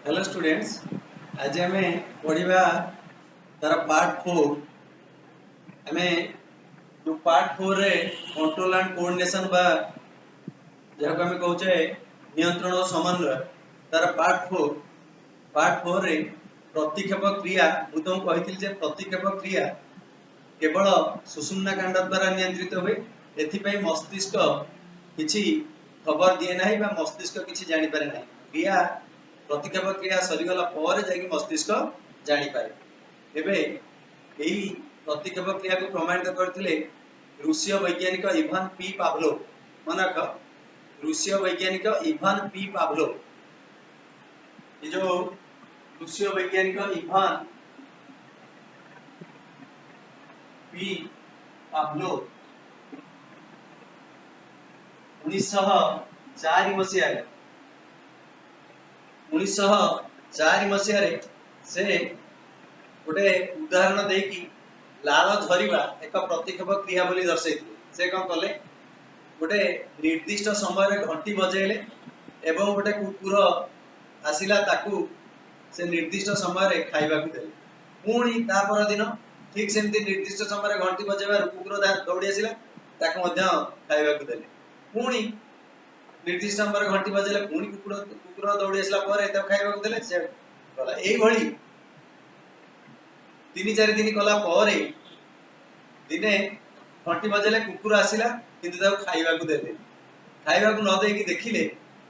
Hello students, आज आम पढ़ा तार पार्ट 4। आम जो पार्ट 4 रे कंट्रोल एंड कोऑर्डिनेशन बा जहाँ आम कहे नियंत्रण और समन्वय तार पार्ट 4 रे प्रतिक्षेप क्रिया मु तुमको कही प्रतिक्षेप क्रिया केवल सुषुम्ना कांड द्वारा नियंत्रित हुए। एथिपाई मस्तिष्क किछि खबर दिए नहीं बा मस्तिष्क किछि जानि पारे नहीं। क्रिया प्रतिक्षेप क्रिया सरीगला पर जाकि मस्तिष्क जानि पारे। एबे एही प्रतिक्षेप क्रिया को प्रमाणित करथिले रूसीय वैज्ञानिक इवान पी पावलोव। मन रख, रूसीय वैज्ञानिक इवान पी पावलोव। ये जो रूसीय वैज्ञानिक इवान पी पावलोव 1904 मसीह से गोटे उदाहरण देकी लाल झरिबा एक प्रतिक्षेप क्रिया बोली दर्शाइथिले। से कौन कले, गोटे निर्दिष्ट समय घंटी बजेले एवं गोटे कुकुर आसिला ताकू से निर्दिष्ट समय खाइबा को देले। पुणी ता पर दिन ठीक सेमती निर्दिष्ट समय घंटी बजेबार कुकुर दौड़ी आसिला ताकू मध्य खाइबा को देले। पुणी निर्दिष्ट समय घंटी बजेले पुणी कुकुर दौड़ी आसला पर खाइबा को देले। से गला एई भली 3-4 दिन कला पर दिने घंटी बजेले कुकुर आसिला किंतु ताको खाइबा को देले। खाइबा को न देकी देखिले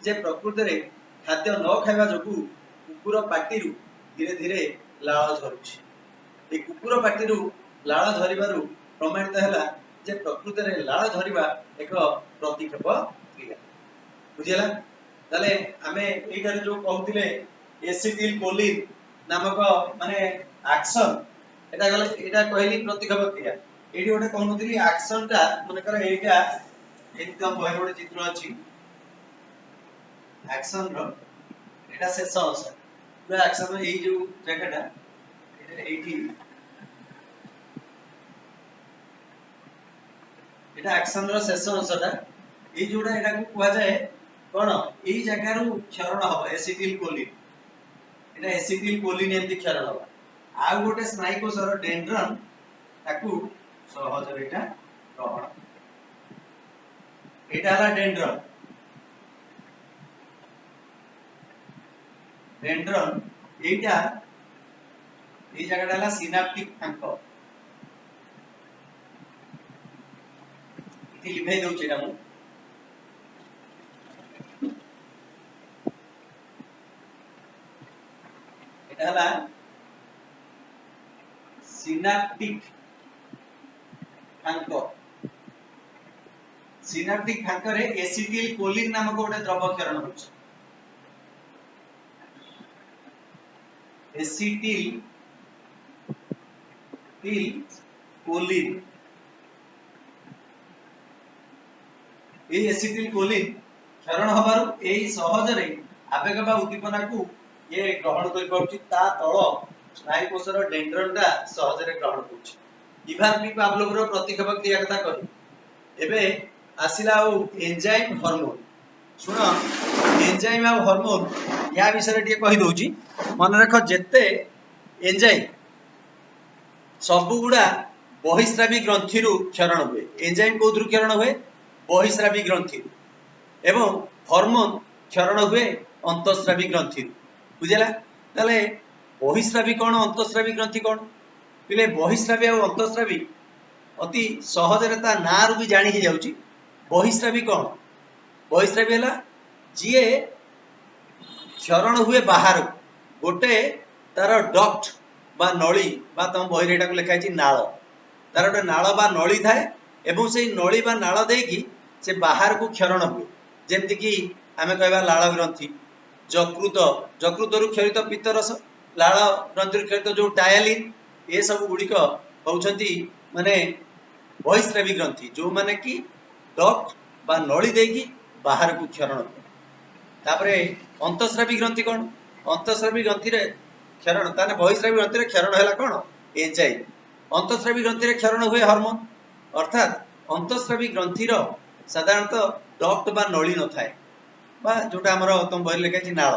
जे प्रकृति रे खाद्य न खाइबा जोगु कुकुर पाटिरु धीरे धीरे लाळ झरुछि। ए कुकुर पाटिरु लाळ झरिबारु प्रमाणित हैला जे प्रकृति रे लाळ झरिबा एक प्रतिक्षेप क्रिया। बुझिला? ताले आमे एटारे जो कहउतिले एसिटिल कोलिन नामक माने एक्शन, एटा गले एटा कहली प्रतिक्षेप क्रिया। एठी गोटे कहउतिली एक्शन टा माने कर एटा एकदम बहिर गोटे चित्र अछि एक्शन रो। एटा शेष अंश पूरा एक्शन रो एई जो जगहटा एटा एठी एटा एक्शन रो शेष अंशटा एई जोडा एटा को कुआ जाय कोन एई जगह रो क्षरण हबो एसिटिल कोलिन। एटा एसिटिल कोलिन एंती क्षरण हबो। आ गोटे स्नायुकोशर डेंड्रन ताकू सहज एटा ग्रहण। एटा हला डेंड्रन। डेंड्रन एटा ए जगहटा हला सिनाप्टिक फांक। इति लिखाई दउछि एटा मु। एटा हला सिनाप्टिक फांक। सिनाप्टिक फांक रे एसिटिल कोलिन नामक गोटे द्रव क्षरण होछि। एसिटिल कोलिन ए एसिटिल कोलिन क्षरण हबारु एई सहज रे आवेग बा उद्दीपना को ये ग्रहण करि पाउछि। ता तळ स्नायुकोशर डेंड्रन टा सहज रे ग्रहण करूछि। इवान पी पावलोव रो प्रतिक्षेप क्रिया कथा कहि। एबे आसिला ओ एंजाइम हार्मोन। सुन, एंजाइम आ हार्मोन या विषय टिके कहि दउछि। मन रख, जेते एंजाइम सब गुडा बहिस्रावी ग्रंथि रु क्षरण हुए। एंजाइम कोथरु क्षरण हुए? बहिस्रावी ग्रंथि। एवं हार्मोन क्षरण हुए अंतःस्रावी ग्रंथि। बुझिला? ताले बहिस्रावी कोन अंतःस्रावी ग्रंथि कोन? पिले बहिस्रावी आ अंतःस्रावी अति सहज रे ता ना रु भी जानि हि जाउची। बहिस्रावी कोन? बहिस्रावी हला जिए क्षरण हुए बाहर गोटे तार डक्ट बा नळी बा तम बहिर एटा को लिखा छि नाळ। तार गोटे नाळ बा नळी थाए एवं सेई नळी बा नाळ देकी से बाहर को क्षरण हुए। जेमति कि आमे कहबा लाळ ग्रंथि, जकृत, जकृत रु क्षरित पित्तरस, लाळ ग्रंथि रु क्षरित जो डायालिन, ए सब गुडी को होउछंती माने बहिस्रावी ग्रंथि जो माने कि डक्ट बा नळी देकी बाहर को क्षरण हुए। तापरे अंतःस्रावी ग्रंथि कोन? अंतःस्रावी ग्रंथि रे क्षरण ताने बहिस्रावी ग्रंथि रे क्षरण हैला कोन? एंजाइम। अंतःस्रावी ग्रंथि रे क्षरण हुए हार्मोन। अर्थात अंतःस्रावी ग्रंथि रो साधारणतः डक्ट बा नळी न थाए बा जोटा हमर तम बहिर लेखा छि नाळ।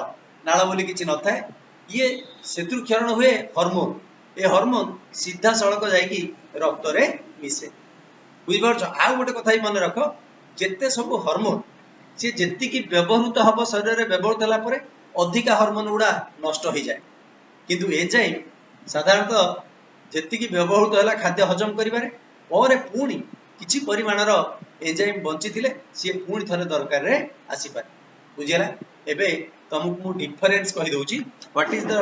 नाल बोली किछि न थाए ये सेतु क्षरण हुए हार्मोन ए हार्मोन सीधा सड़क जाई रक्त रे मिसे बुझ पारछ आ गोटे कथा ही मन रख जेते सब हार्मोन सी जेति की व्यवहृत हब शरीर रे व्यवहृत होला परे अधिका हार्मोन गुडा नष्ट हो जाए किंतु एंजाइम साधारणतः जेति की व्यवहृत होला खाद्य हजम करिबारे और पुणी किछि परिमाणर एंजाइम बंची थिले सी पुणी थरे दरकार रे आसी पारे बुझिला एबे तुमको मु डिफरेंस कहि दोची what is the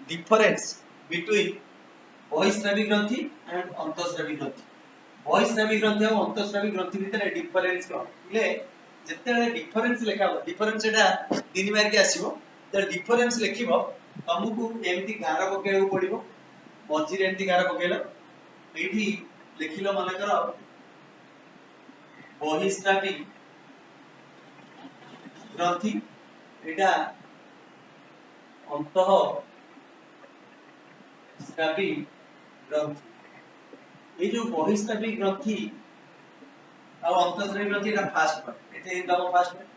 difference between बहिस्रावी ग्रंथि एंड अंतःस्रावी ग्रंथि बहिस्रावी ग्रंथि और अंतःस्रावी ग्रंथि भितर डिफरेंस कोन इले जेतेले डिफरेंस लेखा डिफरेंस एटा 3 मार्क के आसीबो त डिफरेंस लेखिबो तुमको एमती गार पकेउ पड़िबो मझी रे एमती गार पकेलो एठी लिखिलो माने करो बहिस्रावी ग्रंथि एटा अंतः स्रावी ग्रंथि ये जो बहिस्रावी ग्रंथि और अंतःस्रावी ग्रंथि एटा फास्ट पार्ट एटे दम fast part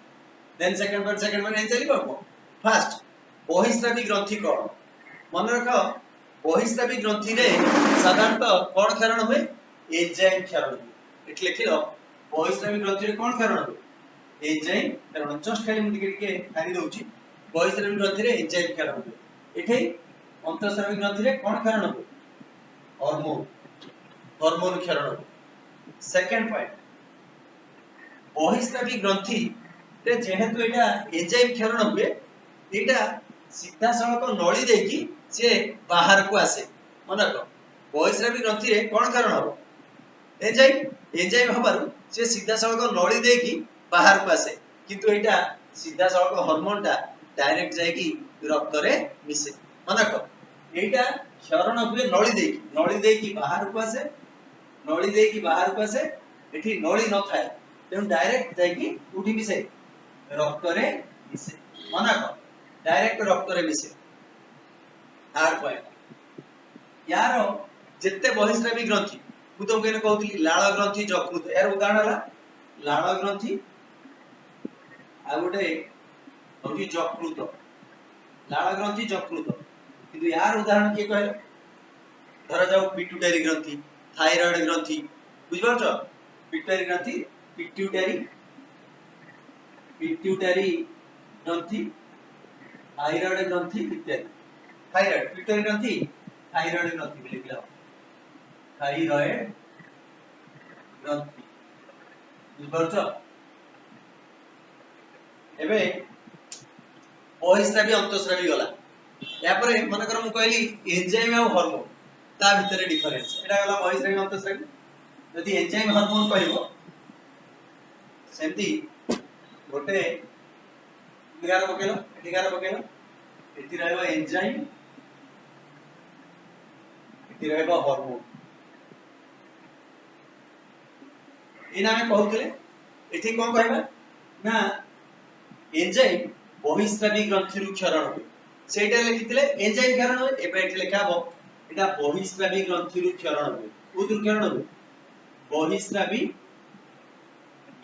then second part एन चली बाबू फास्ट बहिस्रावी ग्रंथि कोन मन रख बहिस्रावी ग्रंथि रे साधारणतः कोन क्षरण हुए एंजाइम क्षरण हुए एट लिखिलो बहिस्रावी ग्रंथि रे कोन क्षरण हुए एंजाइम क्षरण जस्ट खाली मु टिके खाली दउची बहिस्रावी ग्रंथि रे एंजाइम क्षरण हुए एठे अंतःस्रावी ग्रंथि रे कोन क्षरण हुए हार्मोन हार्मोन क्षरण हुए सेकंड पॉइंट बहिस्रावी ग्रंथि रे जेहेतु एटा एंजाइम क्षरण हुए एटा सीधा सड़क नली देकी से बाहर को आसे मन रख बहिस्रावी ग्रंथि रे कोन कारण हो एंजाइम हबारु से सीधा सड़क नली देकी बाहर को आसे किंतु एटा सीधा सड़क हार्मोन टा डायरेक्ट जाई रक्त रे मिसे मन रख एटा क्षरण हुए नली देकी बाहर को आसे एठी नली न थाए तेन डायरेक्ट जाई उठी मिसे रक्त रे मिसे मन रख डायरेक्ट रक्त रे मिसे थर्ड पॉइंट यार जेते बहिस्रावी ग्रंथि मु तुम केने कहउतली लाळ ग्रंथि यकृत यार उदाहरण हला लाळ ग्रंथि आ गोटे होती यकृत लाळ ग्रंथि यकृत किंतु यार उदाहरण के कहले धरा जाऊ पिट्यूटरी ग्रंथि थायराइड ग्रंथि बुझ पारछ पिट्यूटरी ग्रंथि पिट्यूटरी ग्रंथि थायराइड ग्रंथि इत्यादि थायराइड पिट्यूटरी ग्रंथि थायराइड ग्रंथि लिखला थायराइड ग्रंथि बुझ पारछ एबे बहिस्रावी अंतःस्रावी गला या परे मन कर मु कहली एंजाइम और हार्मोन ता भितर डिफरेंस एटा गला बहिस्रावी अंतःस्रावी यदि एंजाइम हार्मोन कहबो सेमती गोटे गार पकेलो एति रहबो एंजाइम एति रहबो हार्मोन इना में कहउतले एथि कोन कहबा ना एंजाइम बहिस्रावी ग्रंथि रु क्षरण हुए सेटा लिखितले एंजाइम क्षरण हुए एबे एठी लिखाबो एटा बहिस्रावी ग्रंथि रु क्षरण हुए कोदु क्षरण हुए बहिस्रावी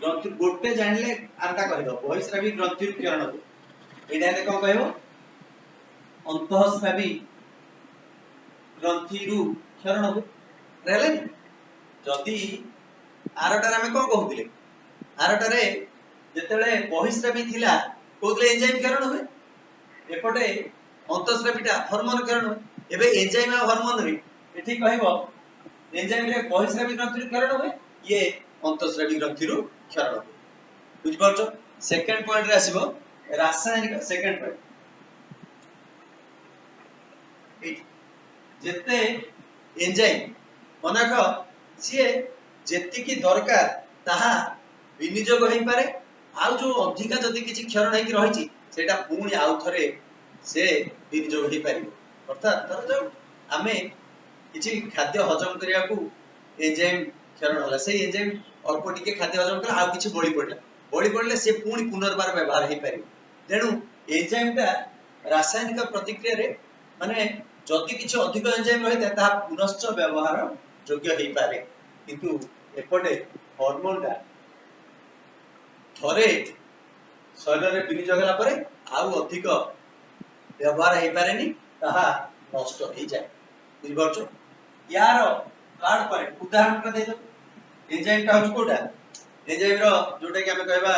ग्रंथि गोटे जानले आरटा कहि दो बहिस्रावी ग्रंथि रु क्षरण हुए एटा ले कोन कहबो अंतःस्रावी ग्रंथि रु क्षरण हुए रहले जदी आरटा रे हम कोन कहउतिले आरटा रे जेतेले बहिस्रावी थिला कोदले एंजाइम क्षरण हुए एपटे अंतःस्रावीटा हार्मोन क्षरण हुए एबे एंजाइम आ हार्मोन रे एठी कहबो एंजाइम रे बहिस्रावी ग्रंथि रु क्षरण हुए ये अंतःस्रावी ग्रंथि रु क्षरण हुए बुझ पारछो सेकंड पॉइंट रे आसीबो रासायनिक सेकंड पॉइंट जेते एंजाइम मनाक सिए जेति की दरकार ताहा विनियोग होई पारे आ जो अधिका जदि किछि क्षरण हेकि रहिछि सेटा पुणी आउ थरे से विनियोग होई पारिबो अर्थात धर जो आमे किछि खाद्य हजम करिया को एंजाइम क्षरण होला से एंजाइम अल्प टिके खाद्य हजम कला आ किछि बळी पड़ले से पुणी पुनर्बार व्यवहार हेई पारिबो तेनु एंजाइमटा रासायनिक प्रतिक्रिया रे माने जदि किछि अधिक एंजाइम रहिता ता पुनश्च व्यवहार योग्य हेई पारे किंतु एपटे हार्मोनटा थरे शरीर रे विनियोग होला परे आउ अधिक व्यवहार हो पारेनी ताहा नष्ट हो जाए बुझी पारछो यार कार्ड पॉइंट उदाहरण टा दे दो एंजाइम टा हो कोडा एंजाइम रो जोटा कि हमें कहबा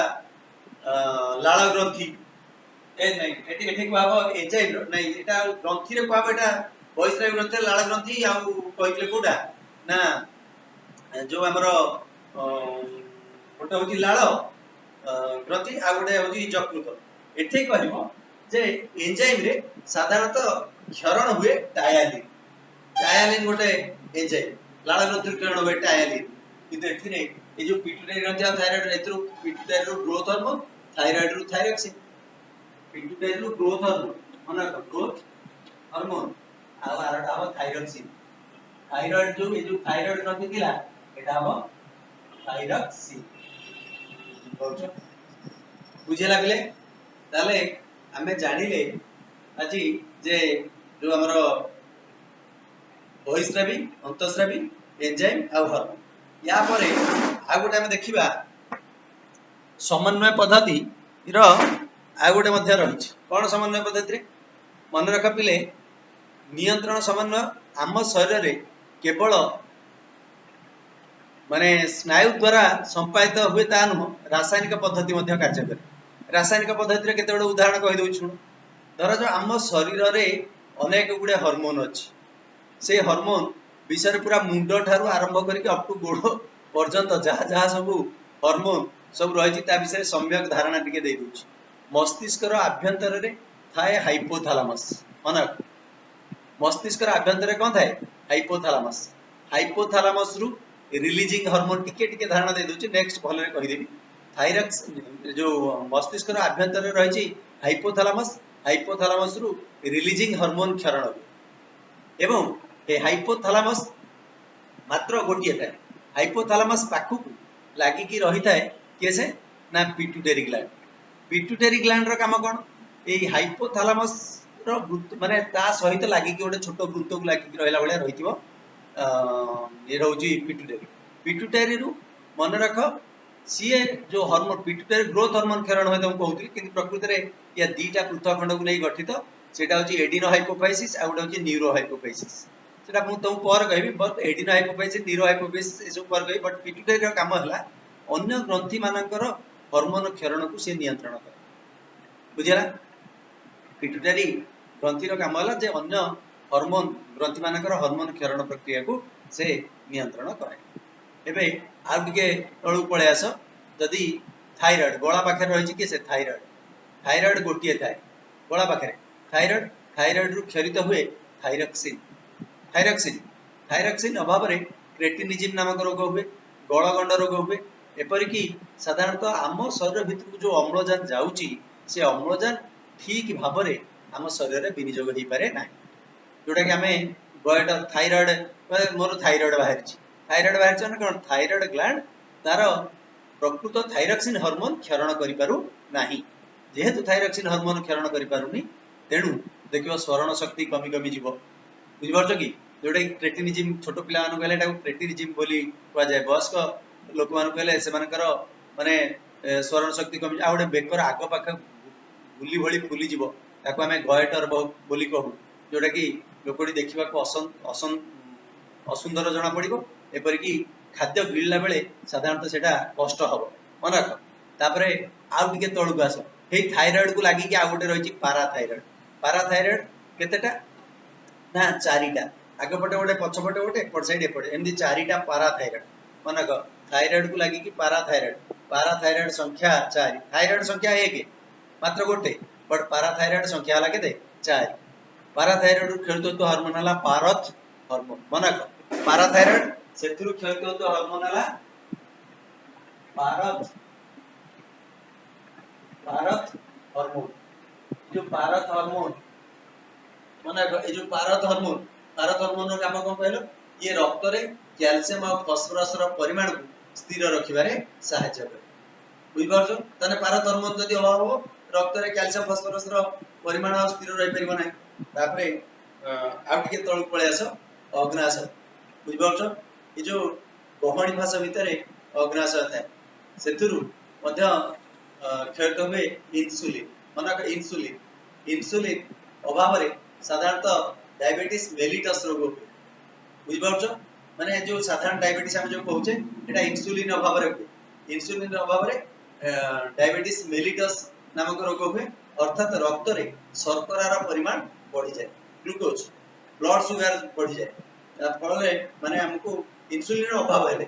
लाल ग्रंथि ए नहीं एटी एठी कहबा एंजाइम रो नहीं एटा ग्रंथि रे कहबा एटा बहिस्रावी ग्रंथि लाल ग्रंथि आ कहले कोडा ना जो हमरो गोटे होची लाल ग्रंथि आ गोटे होची यकृत एठी कहबो जे एंजाइम रे साधारणतः क्षरण हुए टायालिन टायालिन गोटे एंजाइम लाल ग्रंथि क्षरण हुए टायालिन किंतु एठी नै ए जो पिट्यूटरी ग्रंथि आ थायराइड एथरो पिट्यूटरी रो ग्रोथ हार्मोन थायराइड रो थायरॉक्सिन पिट्यूटरी रो ग्रोथ हार्मोन माने ग्रोथ हार्मोन आ आरटा हम थायरॉक्सिन थायराइड जो ए जो थायराइड ग्रंथि थिला एटा हम थायरॉक्सिन बुझे लागले ताले हमें जानिले আজি जे जो हमरो बहिस्रावी अंतस्रावी एंजाइम आ हार्मोन या परे आ गोटे हम देखिबा समन्वय पद्धति रो आ गोटे मध्य रहिछ कोन समन्वय पद्धति रे मन रख पिले नियंत्रण समन्वय आम शरीर रे केवल माने स्नायु द्वारा संपादित हुए ता नुह रासायनिक पद्धति मध्य कार्य करे रासायनिक पद्धति रे केते बडो उदाहरण कहि दउ छु धर जो आम शरीर रे अनेक गुडे हार्मोन अछि से हार्मोन विषय पूरा मुंड ठारू आरंभ करके अप टू गोड़ पर्यंत जहा जहा सब हार्मोन सब रहिछि ता विषय सम्यक धारणा टिके दे दउछि मस्तिष्क रो आभ्यंतर रे थाए हाइपोथैलेमस अनक मस्तिष्क रो आभ्यंतर रे कोन थाए हाइपोथैलेमस रु रिलीजिंग हार्मोन टिके टिके धारणा दे दउछि नेक्स्ट भले रे कहि देबी थायरॉक्स जो मस्तिष्क रो आभ्यंतर रे रहिछि हाइपोथैलेमस रु रिलीजिंग हार्मोन क्षरण एवं ए हाइपोथैलेमस मात्र गोटिए थाए हाइपोथैलेमस पाखु लागि की रही थाए केसे ना पिट्यूटरी ग्लैंड रो काम कोन ए हाइपोथैलेमस रो माने ता सहित लागि की गोटे छोटो वृत्त को लागि की रहला बळे रहिथिबो ये रहउजी पिट्यूटरी रु मन रख सीए जो हार्मोन पिट्यूटरी ग्रोथ हार्मोन क्षरण होय तुम कहउथि कि प्रकृति रे या दीटा पृथक खंड को नै गठित सेटा होची एडिनो हाइपोफाइसिस आ गोटे होची न्यूरो हाइपोफाइसिस सेटा मु तुम पर कहबी but adeno hypophysis neuro hypophysis ए सब पर कहबी बट पिट्यूटरी रो काम हला अन्य ग्रंथि मानकर हार्मोन क्षरण को से नियंत्रण करे बुझिला पिट्यूटरी ग्रंथि रो काम हला जे अन्य हार्मोन ग्रंथि मानकर हार्मोन क्षरण प्रक्रिया को से नियंत्रण करे एबे आ टिके तळु पळे आस जदी थायराइड गोळा पाखे रहिछि कि से थायराइड गोटिए थाए गोळा पाखे थायराइड रु क्षरित हुए थायरॉक्सिन अभाव रे क्रेटिनिजिम नामक रोग हुए गलगंड रोग हुए एपरि कि साधारणतः आम शरीर भितर जो अम्लजान जाउची से अम्लजान ठीक भाव रे आम शरीर रे विनियोग होई पारे ना जोटा कि हमें गोयटा थायराइड मोर थायराइड बाहर छि कोन थायराइड ग्लैंड तार प्रकृत थायरॉक्सिन हार्मोन क्षरण करि पारु नाही जेहेतु थायरॉक्सिन हार्मोन क्षरण करि पारुनी तेणु देखियो स्वरण शक्ति कमी कमी जीवो बुझि परछ कि जोटा क्रेटिनिजिम छोटो पिला मान कहले एटा क्रेटिनिजिम बोली कह जाय वयस्क लोक मान कहले से मानकर माने स्वरण शक्ति कमी आ गोटे बेकर आग पाख गुली भली फुली जीवो ताको हमें गयटर बोली कहू जोटा कि लोकडी देखिबा को असुंदर जना पड़िबो एपरि कि खाद्य गिळला बेले साधारणतः सेटा कष्ट हबो मन रख तापरे आउ टिके तळुक आस हे थायराइड को लागि कि आ गोटे रहिछि पाराथायराइड केतेटा ना चारिटा आगे पटे गोटे पछ पटे गोटे एपट साइड एपटे एमदी चारिटा पाराथायराइड मन रख थायराइड को लागि कि पाराथायराइड संख्या 4 थायराइड संख्या 1 मात्र गोटे बट पाराथायराइड संख्या हला केते 4 पाराथायराइड रु खेलतो हार्मोन हला पारथ हार्मोन मन रख पाराथायराइड सेथुरु खेलतो हार्मोन हला पारथ हार्मोन जो पारथ हार्मोन माने ए जो पारथ हार्मोन रो काम कोन कहलो ये रक्त रे कैल्शियम और फास्फोरस रो परिमाण को स्थिर रखिबारे सहायता करे बुझि परछो तने पारथ हार्मोन जदी अभाव हो रक्त रे कैल्शियम फास्फोरस रो परिमाण स्थिर रहि परिबो नै तापरे आ टिके तळ पळे आसो अग्नाश बुझि परछो ए जो गहणी भाषा भितरे अग्नाश थाए सेथुरु मध्य खेलतो हुए इंसुलिन माने इंसुलिन अभाव रे साधारणतः डायबिटीज मेलिटस रोग हुए बुझी पाउछ माने जो साधारण डायबिटीज हम जो कहूचे एटा इंसुलिन अभाव रे हुए इंसुलिन अभाव रे डायबिटीज मेलिटस नामक रोग हुए अर्थात रक्त रे शर्करार परिमाण बढ़ी जाए ग्लूकोज ब्लड सुगर बढ़ी जाए फल माने हमको इंसुलिन अभाव हेले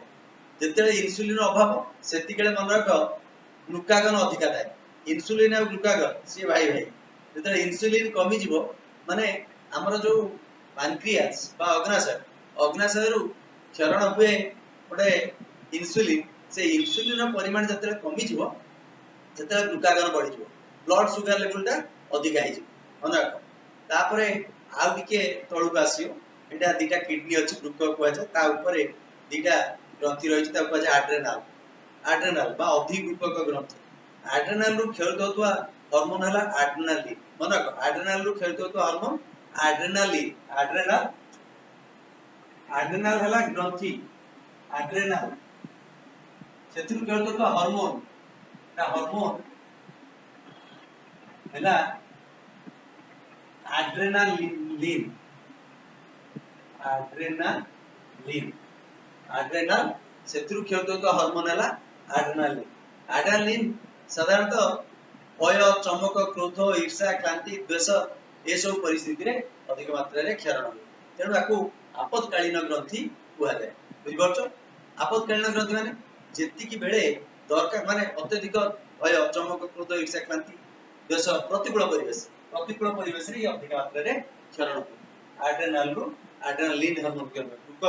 जेतेले इंसुलिन अभाव सेतिकेले मन रख ग्लूकागन अधिका थाए इंसुलिन और ग्लूकागन सी भाई भाई जेतेले इंसुलिन कमी जिवो माने हमर जो पैनक्रियास बा अग्नाशय रु क्षरण हुए गोटे इंसुलिन से इंसुलिन परिमाण जेतेले कमी जिवो जेतेले ग्लूकागन बढ़ी जिवो ब्लड सुगर लेवल टा अधिका हे जिवो मन रख तापरे आउ टिके तळुक आसियो एटा दीटा किडनी अछि वृक्क कुआजे ता ऊपर दीटा ग्रंथि रहिछि ता कुआजे आड्रेनाल आड्रेनाल बा अधिवृक्क ग्रंथि आड्रेनाल रु खेल होतुवा हार्मोन हला आड्रेनालिन मन रख आड्रेनाल रु खेल होतुवा हार्मोन आड्रेनालिन आड्रेनाल आड्रेनाल हला ग्रंथि आड्रेनाल सेथुरु खेल होतुवा हार्मोन ता हार्मोन हला आड्रेनालिन आड्रेनालिन आड्रेनाल सेथुरु खेल होतुवा हार्मोन हला आड्रेनालिन आड्रेनालिन साधारणतः भय चमक क्रोध ईर्षा क्रांति द्वेष ये सब परिस्थिति रे अधिक मात्रा रे क्षरण हुए तेणु आकु आपतकालीन ग्रंथि कुआ जाए बुझिपारछ आपतकालीन ग्रंथि माने जेतिकी बेले दरकार माने अत्यधिक भय चमक क्रोध ईर्षा क्रांति द्वेष प्रतिकूल परिवेश रे अधिक मात्रा रे क्षरण हुए आड्रेनाल रु आड्रेनालिन हार्मोन के बुक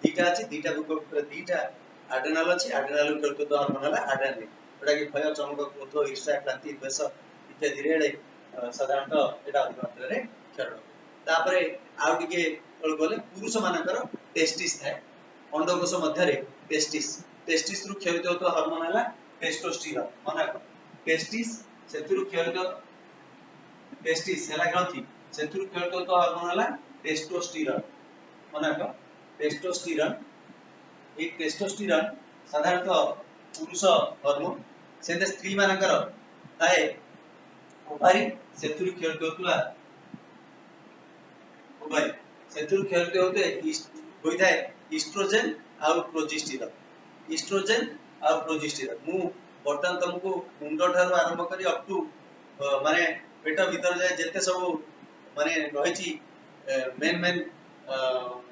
दीटा अछि दीटा बुक दीटा आड्रेनाल अछि आड्रेनाल रु खेलतो हार्मोन हला आड्रेनालिन एटा कि भय चमक क्रोध ईर्षा क्रांति द्वेष इत्यादि रे साधारणतः एटा अधिक मात्रा रे क्षरण तापरे आउ टिके कल गले पुरुष मानकर टेस्टिस थाए अंडकोश मध्य रे टेस्टिस रु खेलित होतो हार्मोन हला टेस्टोस्टेरोन माने टेस्टिस सेतुरु खेलित टेस्टिस हला ग्रंथि सेतुरु खेलित होतो हार्मोन हला टेस्टोस्टेरोन माने टेस्टोस्टेरोन ए टेस्टोस्टेरोन साधारणतः पुरुष हार्मोन सेते स्त्री मानकर थाए ओभारी सेतुरु खेलित होतुला ओभारी सेतुरु खेलित होते होई थाए इस्ट्रोजेन आ प्रोजेस्टेरोन मु बर्तमान तुमको मुंड ठारू आरंभ करी अप टू माने पेट भीतर जाए जेते सब माने रहिछि मेन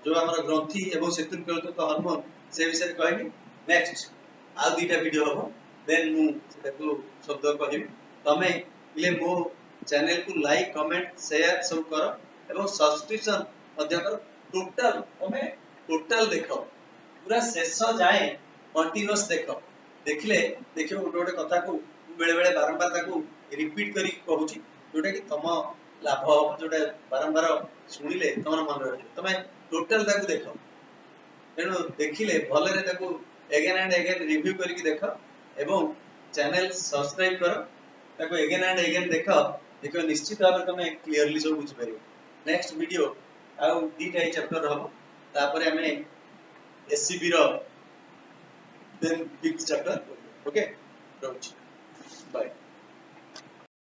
जो हमर ग्रंथि एवं सेतुरु खेलित होतो हार्मोन से विषय कहबी नेक्स्ट आ दुईटा वीडियो हबो देन मु सेताको शब्द कहबी तमे इले मो चैनल को लाइक कमेंट शेयर सब करो एवं सब्सक्रिप्शन मध्य करो टोटल देखो पूरा शेष जाए कंटीन्यूअस देखो देखले देखियो गोटे गोटे कथा को बेले बेले बारंबार ताको रिपीट करी कहूची जोटा कि तम लाभ जोटा बारंबार सुनिले तमर मन रहे तमे टोटल ताको देखो तेणु देखिले भलरे ताको अगेन एंड अगेन रिव्यू करके देखो एवं चैनल सब्सक्राइब करो ताको अगेन एंड अगेन देखो निश्चित भाव तमे क्लियरली सब बुझ परियो नेक्स्ट वीडियो आउ दीटा चैप्टर रहबो तापर हमें एससीबी रो then fifth chapter okay bye.